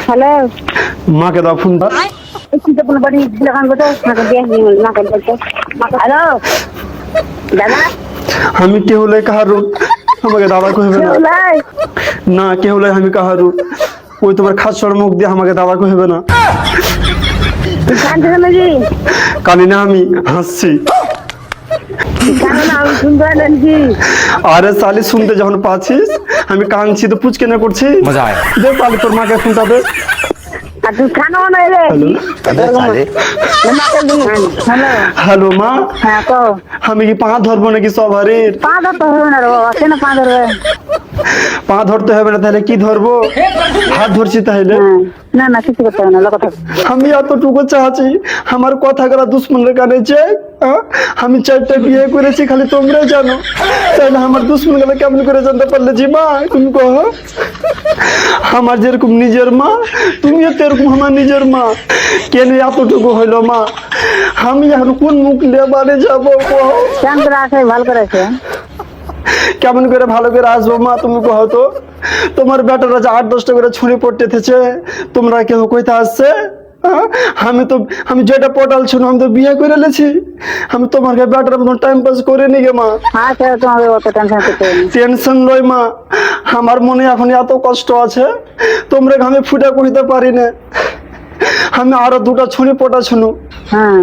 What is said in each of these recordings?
Hello, মাকে দাও ফোনটা। চিন্তা কোনো বাড়ি দোকান করতে মাকে দিয়ে মাকে বলতে হ্যালো দাদা আমি কে হলে কাহারু আমাকে দাদা কইবে না। লাই না কে হলে আমি কাহারু ওই তোমার খাসর মুখ দিয়ে আমাকে দাদা কইবে না। কানতে নাকি কালি না আমি হাসছি। কেন না আমি শুনতে পাইলেন কি আরে সালি শুনতে যখন পাচ্ছিস আমি কাঁদছি তো পুচকে না করছি। मजा आया। দে পালি তোর মাকে ফোনটা দে। আর তুই খানো না রে अबे साले মাকে দিন হ্যালো হ্যালো মা, হ্যাঁ কো আমি কি পা ধরবো নাকি সবারির? পা ধরতে হবে না রে বাবা কেন পা ধরবে পা ধরতে হবে না তাহলে কি ধরবো? হাত ধরছি তাহলে। হ্যাঁ, না না কিছু করতে হবে না লোক থাকবে আমি এতটুকু চাচ্ছি আমার কথা গলা দুশ্মনের কানে চাই। আমি 4টা বিয়ে করেছি খালি তোমরাই জানো, তাহলে আমার দুশ্মন গেলে কেমন করে জানতে পারলে জি মা তুমি কহ? আমার যেরকম নিজের মা তুমিও তো এরকম আমার নিজের মা, কেন এতটুকু হইলো মা? আমি এখন কোন মুখ নিয়ে বাড়ি যাবো কহ? কেন করে আসে ভালো করে আছে কেমন করে ভালো করে আসবো মা তুমি কহ তো? তোমার বেটারা যে 8-10টা করে ছুরি পড়তেছে তোমরা কেউ কইতে আসছে? আমি যেটা পটাল ছিল আমি তো বিয়ে করে লেছি, আমি তোমার বেটার মতন টাইম পাস করে নি গে মা। আচ্ছা তোমাকে অত টেনশন করতে হবে না। টেনশন লয় মা, আমার মনে এখন এত কষ্ট আছে তোমরা আমি ফুটা কইতে পারি না। আমি আরো 2টা ছুরি পটা শুনু, হ্যাঁ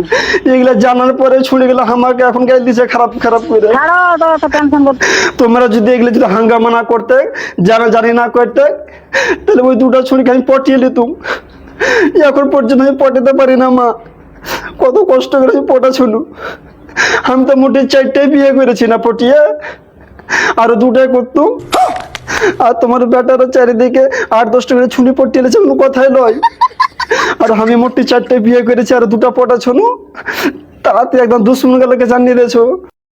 এগুলা জানার পরে ছুরি গুলো আমাকে এখন গাইল দিছে খারাপ খারাপ করে। ছাড়ো তো অত টেনশন করতে তোমরা যদি এগুলো যদি হাঙ্গামা না করতে জানি না করতে তাহলে ওই 2টা ছুরিকে আমি পটিয়ে নিতুম। এখন পর্যন্ত আমি পটাতে পারি না মা, কত কষ্ট করে আমি পটা শুনু। আমি তো মোটে 4টাই বিয়ে করেছি না পটিয়ে, আরো 2টাই করতুম। আর তোমার বেটারা চারিদিকে 8-10টা করে ছুরি পটিয়ে এলেছে কোনো কথাই নয়। আর আমি মোটে 4টাই বিয়ে করেছি আর 2টা পটা শুনু, তাতে একদম দুশ্মন গেলকে জানিয়ে দিয়েছো।